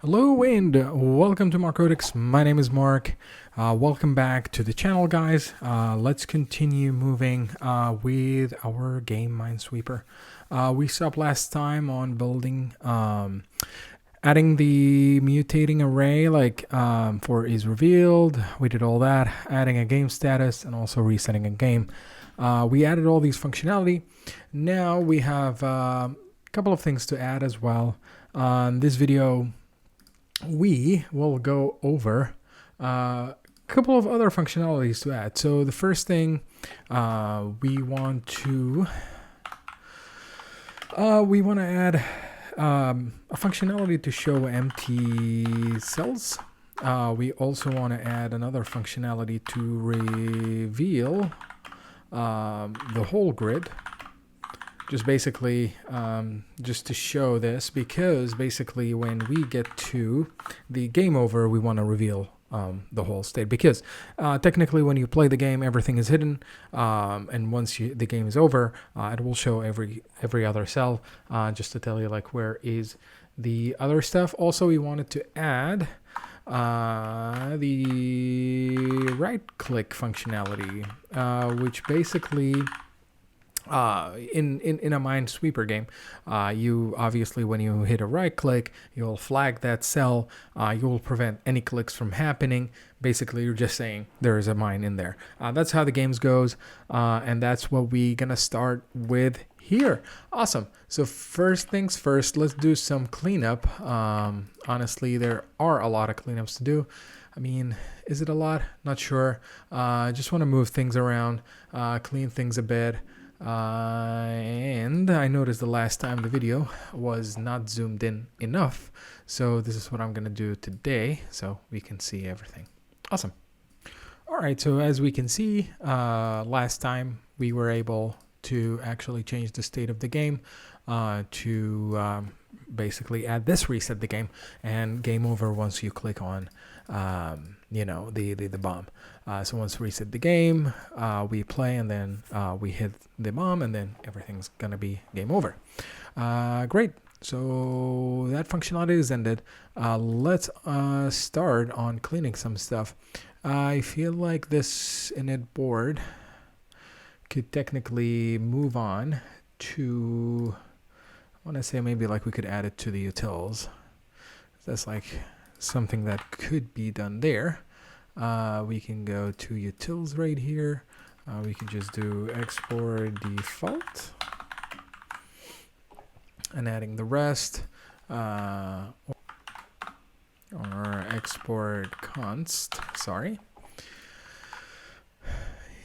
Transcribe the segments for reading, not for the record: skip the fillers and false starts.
Hello and welcome to Marcodex. My name is Mark. Welcome back to the channel, guys. Let's continue moving with our game MineSweeper. We stopped last time on building, adding the mutating array for is revealed. We did all that, adding a game status and also resetting a game. We added all these functionality. Now we have a couple of things to add as well. This video we will go over a couple of other functionalities to add. So the first thing we want to add a functionality to show empty cells. We also want to add another functionality to reveal the whole grid. Just basically, just to show this, because basically when we get to the game over, we want to reveal the whole state. Because technically when you play the game, everything is hidden, and once the game is over, it will show every other cell, just to tell you like where is the other stuff. Also, we wanted to add the right-click functionality, which basically in a MineSweeper game, you obviously, when you hit a right click, you'll flag that cell. You will prevent any clicks from happening. Basically, you're just saying there is a mine in there. That's how the games goes, and that's what we're gonna start with here. Awesome. So first things first, let's do some cleanup. Honestly, there are a lot of cleanups to do. I mean, is it a lot? Not sure. Just want to move things around, clean things a bit. And I noticed the last time the video was not zoomed in enough, so this is what I'm gonna do today so we can see everything. Awesome. Alright, so as we can see, last time we were able to actually change the state of the game to basically add this reset the game and game over once you click on the bomb. So once we reset the game, we play and then we hit the bomb and then everything's gonna be game over. Great. So that functionality is ended. Let's start on cleaning some stuff. I feel like this init board could technically move on to, I want to say maybe like we could add it to the utils. That's like something that could be done there. We can go to utils right here. We can just do export default and adding the rest, or export const, sorry.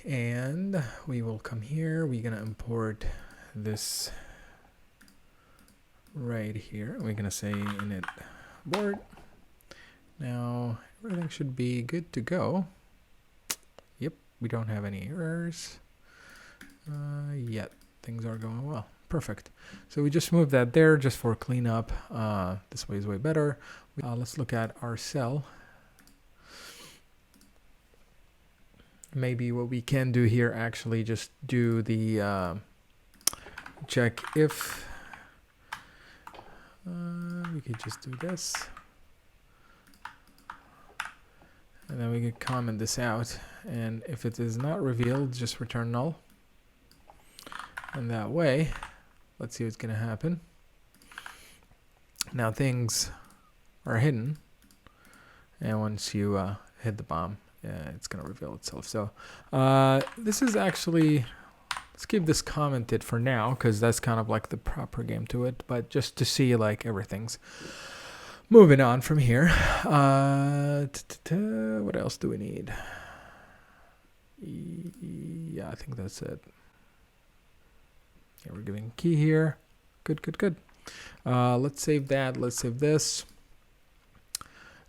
And we will come here. We're gonna import this right here. We're gonna say init board. Now everything should be good to go. Yep, we don't have any errors yet. Things are going well. Perfect. So we just moved that there just for cleanup. This way is way better. Let's look at our cell. Maybe what we can do here, actually just do the check if. We could just do this. And then we can comment this out, and if it is not revealed, just return null. And that way, let's see what's gonna happen. Now things are hidden, and once you hit the bomb, it's gonna reveal itself. So this is actually, let's keep this commented for now, because that's kind of like the proper game to it, but just to see like everything's moving on from here. What else do we need? Yeah, I think that's it. Yeah, we're giving key here. Good. Let's save that. Let's save this.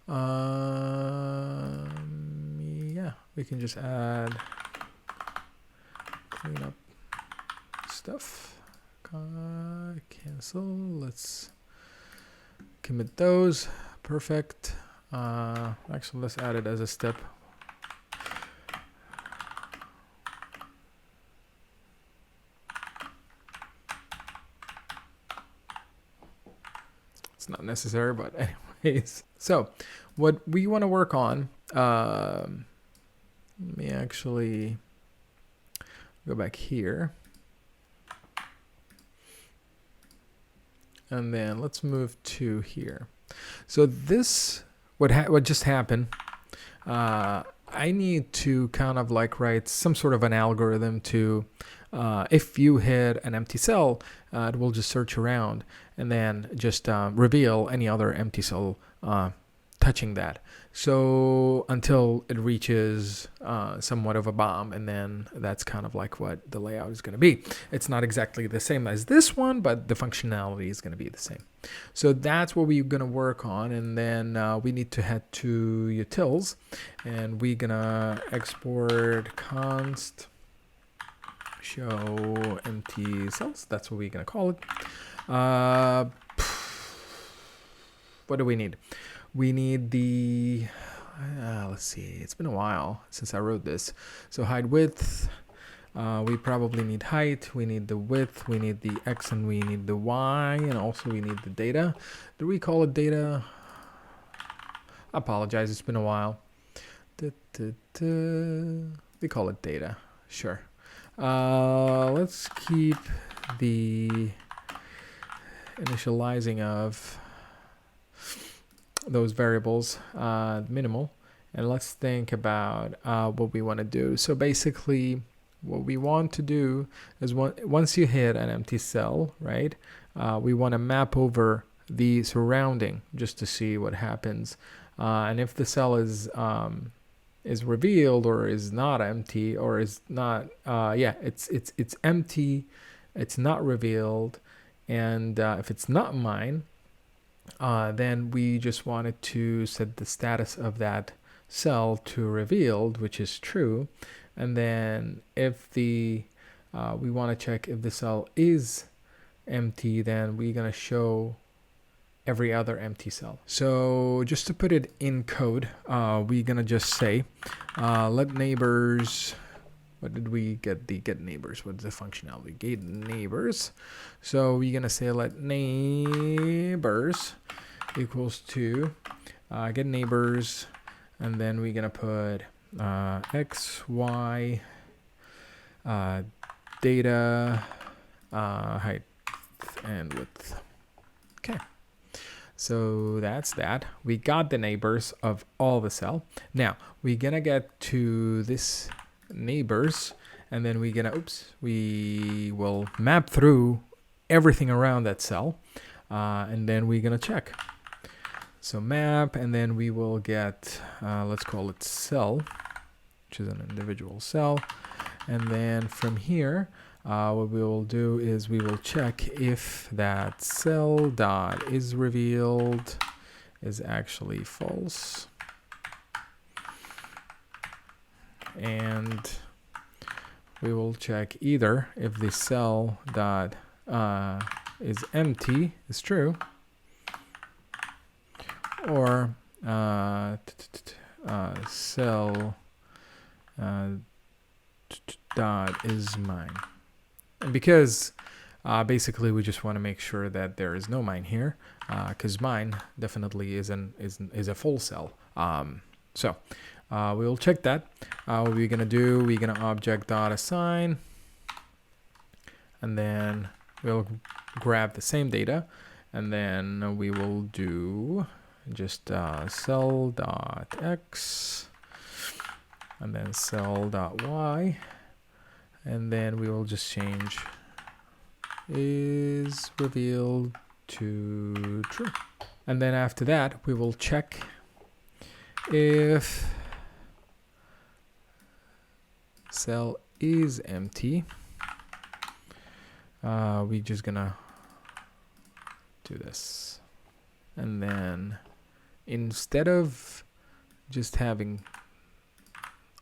Yeah, we can just add clean up stuff. Cancel. Let's commit those. Perfect. Actually, let's add it as a step. It's not necessary, but anyway. anyways. So what we want to work on, let me actually go back here. And then let's move to here. So this, what just happened, I need to kind of like write some sort of an algorithm to, if you hit an empty cell, it will just search around and then just reveal any other empty cell touching that. So until it reaches somewhat of a bomb, and then that's kind of like what the layout is going to be. It's not exactly the same as this one, but the functionality is going to be the same. So that's what we're going to work on, and then we need to head to utils, and we're going to export const show empty cells. That's what we're going to call it. What do we need? We need the, let's see, it's been a while since I wrote this. So height width, we probably need height, we need the width, we need the X, and we need the Y, and also we need the data. Do we call it data? I apologize, it's been a while. We call it data, sure. Let's keep the initializing of those variables minimal, and let's think about what we want to do. So basically what we want to do is once you hit an empty cell, right, we want to map over the surrounding just to see what happens, and if the cell is revealed or is not empty or is not it's empty, it's not revealed, and if it's not mine, then we just wanted to set the status of that cell to revealed, which is true. And then if we want to check if the cell is empty, then we're going to show every other empty cell. So just to put it in code, we're going to just say let neighbors, what did we get? The get neighbors. What's the functionality? Get neighbors. So we're gonna say let neighbors equals to get neighbors, and then we're gonna put X, Y, data, height, and width. Okay. So that's that. We got the neighbors of all the cell. Now we're gonna get to this neighbors, and then we will map through everything around that cell, and then we're gonna check. So map, and then we will get let's call it cell, which is an individual cell, and then from here what we will do is we will check if that cell dot is revealed is actually false, and we will check either if the cell dot is empty is true, or cell dot is mine. And because basically we just want to make sure that there is no mine here, because mine definitely is a full cell. So we'll check that. What we're gonna do, we're gonna object dot assign, and then we'll grab the same data, and then we will do just cell dot X, and then cell dot Y, and then we will just change is revealed to true, and then after that we will check if cell is empty. We just gonna do this, and then instead of just having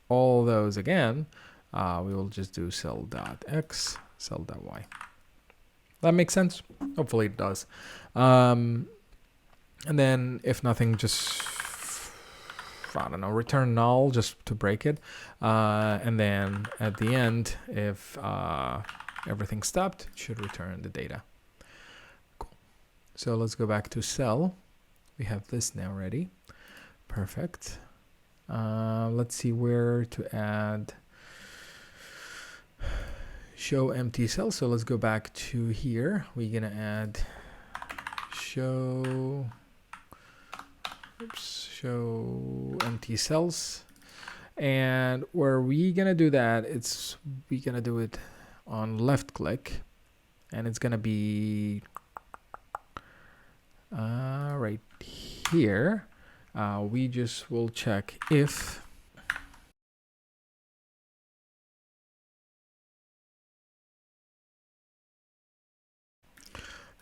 all those again, we will just do cell dot X, cell dot Y. That makes sense? Hopefully it does. And then if nothing, just, I don't know, return null just to break it. And then at the end, if everything stopped, it should return the data. Cool. So let's go back to cell. We have this now ready. Perfect. Let's see where to add show empty cell. So let's go back to here. We're gonna add show empty cells, and where we gonna do that, we gonna do it on left click, and it's gonna be right here. We just will check if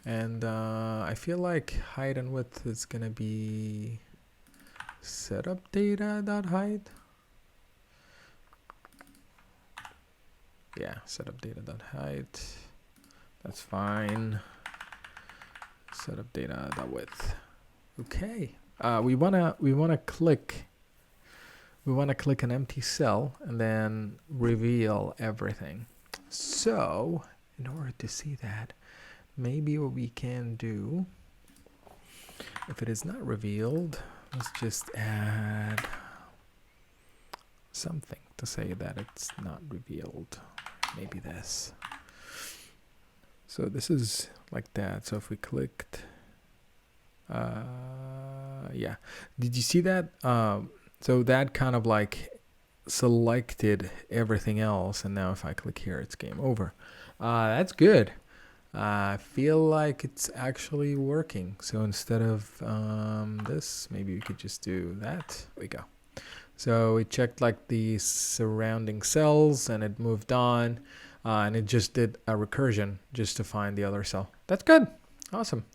and I feel like height and width is gonna be setup data dot height. Yeah, setup data dot height. That's fine. Setup data dot width. Okay. We wanna click an empty cell and then reveal everything. So in order to see that, maybe what we can do, if it is not revealed, let's just add something to say that it's not revealed. Maybe this. So this is like that. So if we clicked, yeah, did you see that? So that kind of like selected everything else, and now if I click here, it's game over. That's good. I feel like it's actually working. So instead of this, maybe we could just do that. There we go. So it checked like the surrounding cells and it moved on, and it just did a recursion just to find the other cell. That's good. Awesome.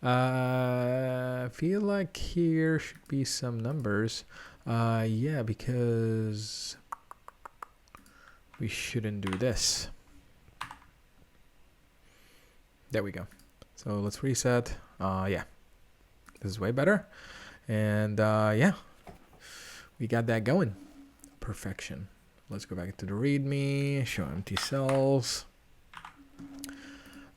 I feel like here should be some numbers. Yeah, because we shouldn't do this. There we go. So let's reset. Yeah, this is way better. And yeah, we got that going. Perfection. Let's go back to the README, show empty cells.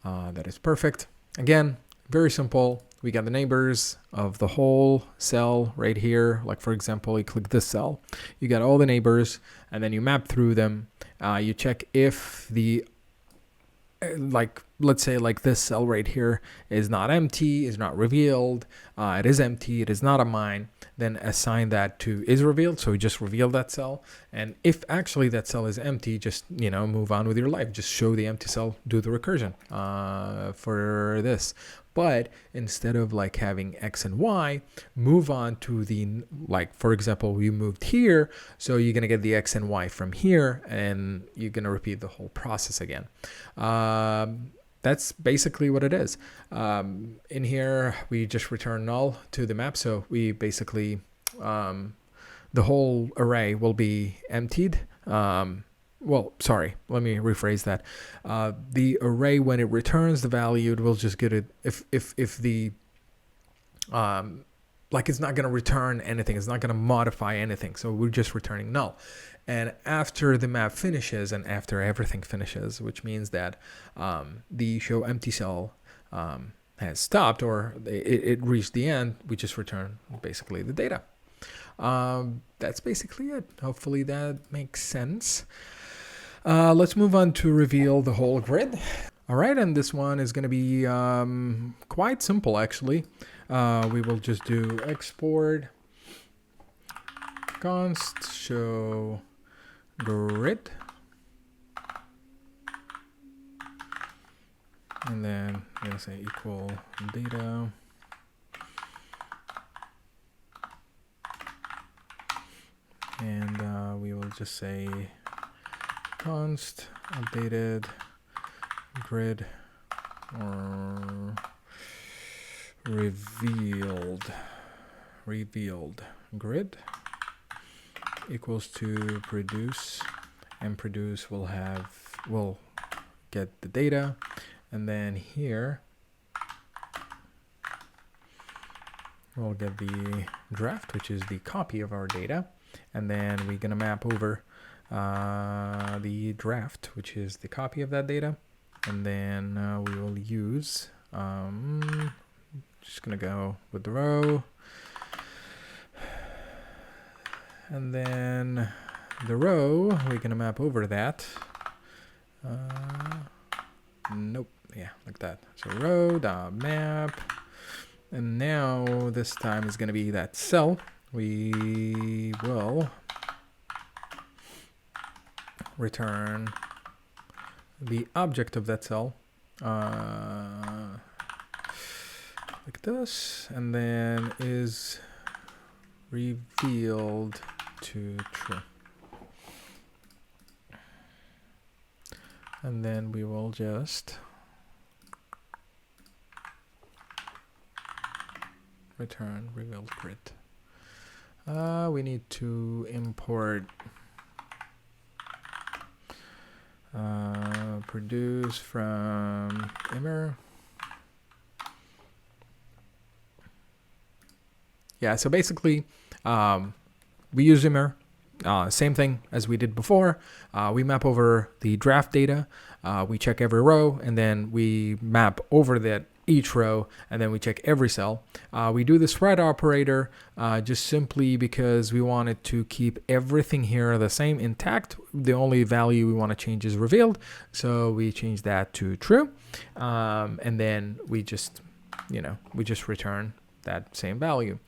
That is perfect. Again, very simple. We got the neighbors of the whole cell right here. Like for example, you click this cell, you got all the neighbors, and then you map through them. You check if the like, let's say like this cell right here is not empty, is not revealed. It is empty, it is not a mine. Then assign that to is revealed. So we just reveal that cell. And if actually that cell is empty, just, you know, move on with your life. Just show the empty cell, do the recursion for this. But instead of like having X and Y, move on to the, like, for example, we moved here. So you're going to get the X and Y from here, and you're going to repeat the whole process again. That's basically what it is. In here, we just return null to the map. So we basically, the whole array will be emptied. Well, sorry, let me rephrase that. The array, when it returns the value, it will just get it if the, like, it's not going to return anything. It's not going to modify anything. So we're just returning null. And after the map finishes and after everything finishes, which means that the show empty cell has stopped, or it reached the end, we just return basically the data. That's basically it. Hopefully that makes sense. Let's move on to reveal the whole grid. All right, and this one is going to be quite simple, actually. We will just do export const show grid, and then I'm going to say equal data. And we will just say const updated grid or revealed grid equals to produce, and produce will get the data, and then here we'll get the draft, which is the copy of our data, and then we're gonna map over the draft, which is the copy of that data, and then we will use just gonna go with the row. And then the row, we're gonna map over that. Nope, yeah, like that. So row dot map, and now this time is gonna be that cell. We will return the object of that cell, like this, and then is revealed to true. And then we will just return revealed grid. We need to import produce from immer. Yeah, so basically we use immer. Same thing as we did before. We map over the draft data. We check every row, and then we map over that each row, and then we check every cell. We do the spread operator just simply because we wanted to keep everything here the same intact. The only value we want to change is revealed, so we change that to true, and then we just, we just return that same value.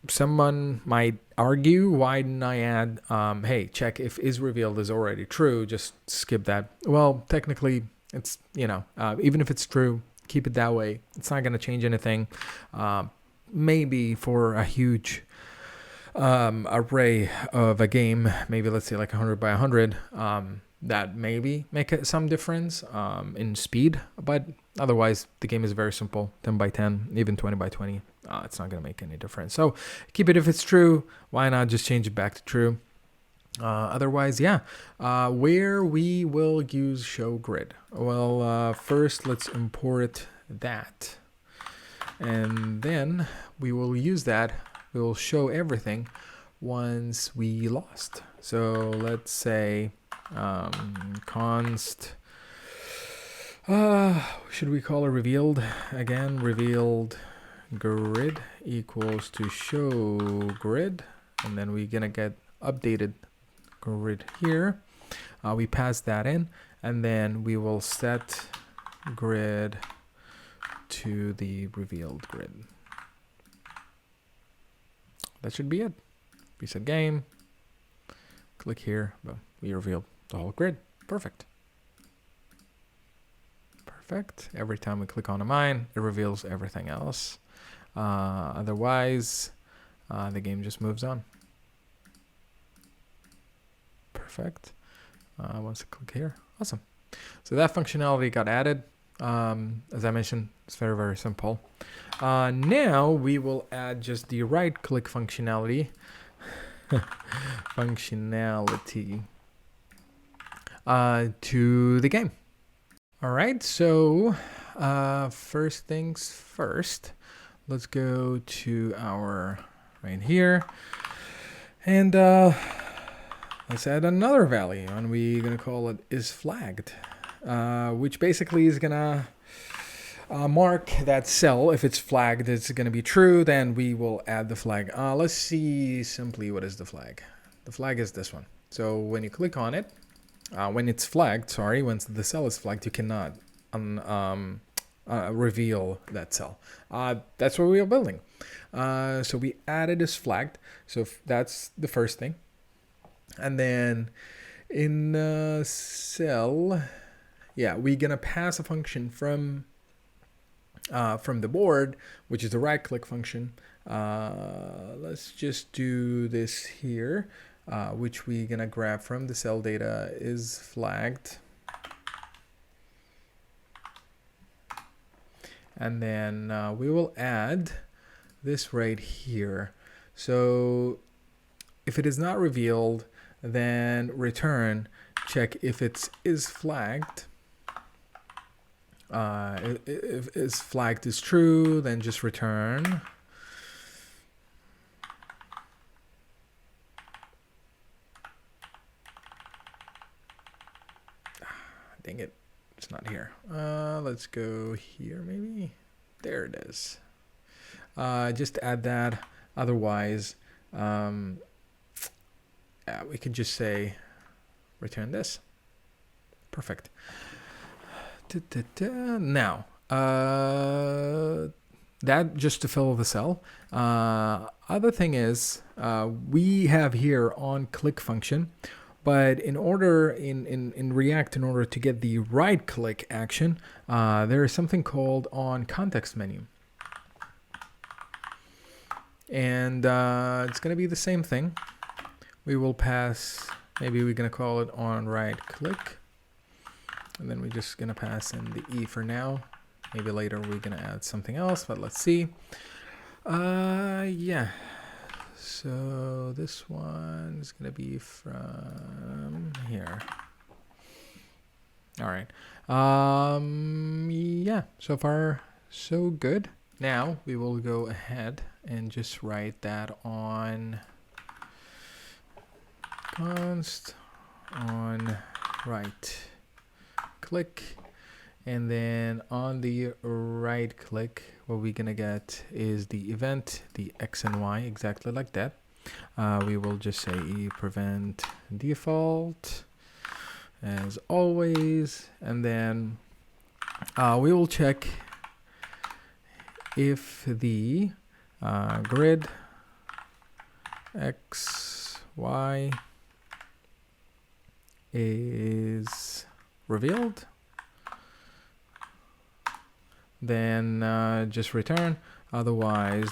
Someone might argue, why didn't I add, hey, check if is revealed is already true, just skip that. Well, technically, it's, even if it's true, keep it that way. It's not going to change anything. Maybe for a huge array of a game, maybe let's say like 100 by 100, that maybe make some difference in speed, but otherwise the game is very simple. 10 by 10, even 20 by 20, it's not going to make any difference. So keep it if it's true. Why not just change it back to true? Otherwise, yeah. Where we will use show grid. Well, first let's import that, and then we will use that. We will show everything once we lost. So let's say const, should we call it revealed again? Revealed grid equals to show grid, and then we're gonna get updated grid here. We pass that in, and then we will set grid to the revealed grid. That should be it. Reset game, click here, boom, we revealed the whole grid. Perfect. Every time we click on a mine, it reveals everything else. Otherwise, the game just moves on. Perfect. Once I click here, awesome. So that functionality got added. As I mentioned, it's very, very simple. Now we will add just the right-click functionality. To the game. All right, so first things first, let's go to our right here, and let's add another value, and we're gonna call it is flagged, which basically is gonna mark that cell. If it's flagged, it's gonna be true, then we will add the flag. Let's see simply what is the flag. The flag is this one. So when you click on it, when it's flagged, when the cell is flagged, you cannot reveal that cell. That's what we are building. So we added is flagged. So that's the first thing. And then in cell, yeah, we're gonna pass a function from the board, which is the right-click function. Let's just do this here. Which we're gonna grab from the cell data is flagged, and then we will add this right here. So if it is not revealed, then return check if it is flagged. If is flagged is true, then just return. Dang it, it's not here. Let's go here maybe. There it is. Just add that. Otherwise, we could just say return this. Perfect. Now, that just to fill the cell. Other thing is, we have here on click function, but in order in React, in order to get the right click action, there is something called on context menu. And it's going to be the same thing. We will pass, maybe we're going to call it on right click. And then we're just going to pass in the E for now. Maybe later we're going to add something else, but let's see. Yeah. So this one is going to be from here. All right. Yeah, so far so good. Now we will go ahead and just write that on const on right click, and then on the right click what we're gonna get is the event, the X and Y, exactly like that. We will just say prevent default as always, and then we will check if the grid X, Y is revealed, then just return. Otherwise,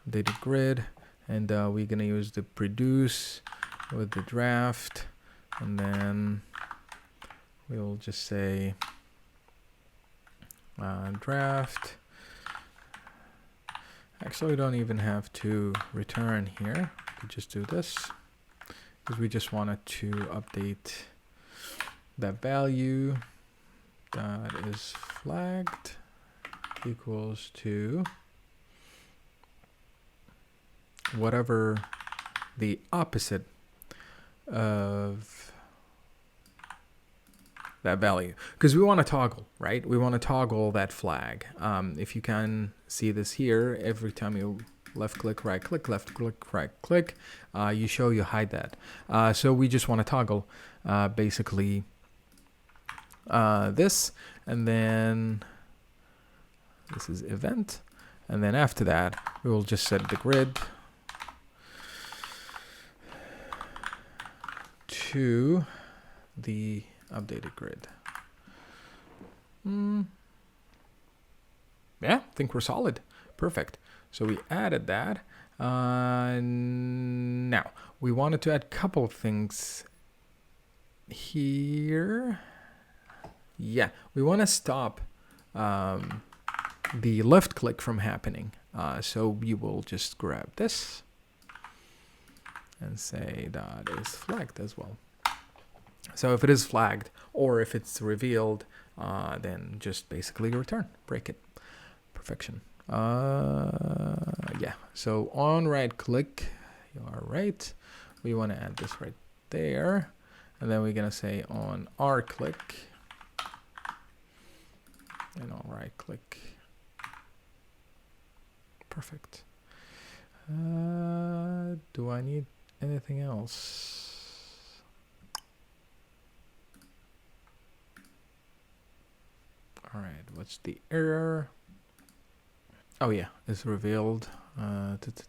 updated grid, and we're gonna use the produce with the draft, and then we'll just say draft. Actually, we don't even have to return here. We just do this because we just wanted to update that value that is flagged equals to whatever the opposite of that value, because we want to toggle, right? We want to toggle that flag. If you can see this here, every time you left click, right click, left click, right click, you hide that. So we just want to toggle basically this, and then this is event, and then after that we will just set the grid to the updated grid. Yeah, I think we're solid. Perfect. So we added that. Now we wanted to add a couple of things here. Yeah, we want to stop the left click from happening. So we will just grab this and say that is flagged as well. So if it is flagged or if it's revealed, then just basically return, break it. Perfection. Yeah, so on right click, you are right. We want to add this right there. And then we're going to say on R click and on right click. Perfect. Do I need anything else? All right, what's the error? Oh yeah, it's revealed. That's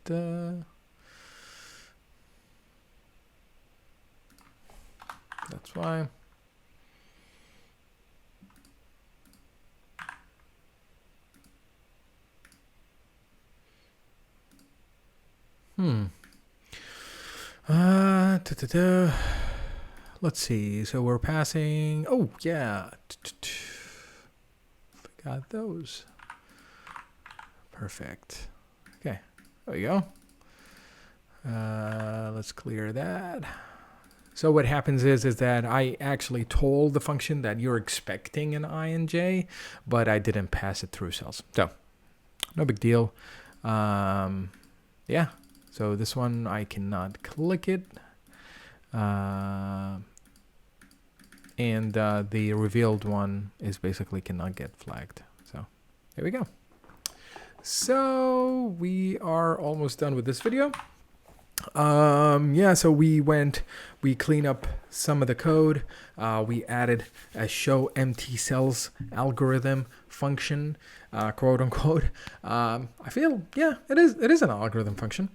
why. Let's see. So we're passing. Oh yeah. Forgot those. Perfect. Okay. There we go. Let's clear that. So what happens is that I actually told the function that you're expecting an I and J, but I didn't pass it through cells. So no big deal. Yeah. So this one I cannot click it. And the revealed one is basically cannot get flagged. So There we go. So we are almost done with this video. Yeah, so we clean up some of the code. We added a show empty cells algorithm function, quote unquote. I feel, yeah, it is an algorithm function,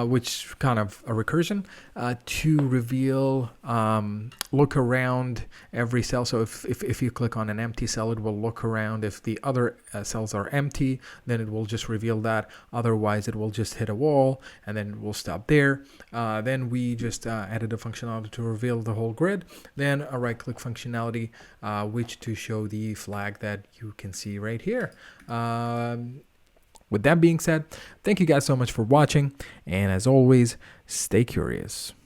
which kind of a recursion, to reveal, look around every cell. So if you click on an empty cell, it will look around. If the other cells are empty, then it will just reveal that. Otherwise, it will just hit a wall and then we'll stop there. Then we just added a functionality to reveal the whole grid. Then a right-click functionality, which to show the flag that you can see right here. With that being said, thank you guys so much for watching, and as always, stay curious.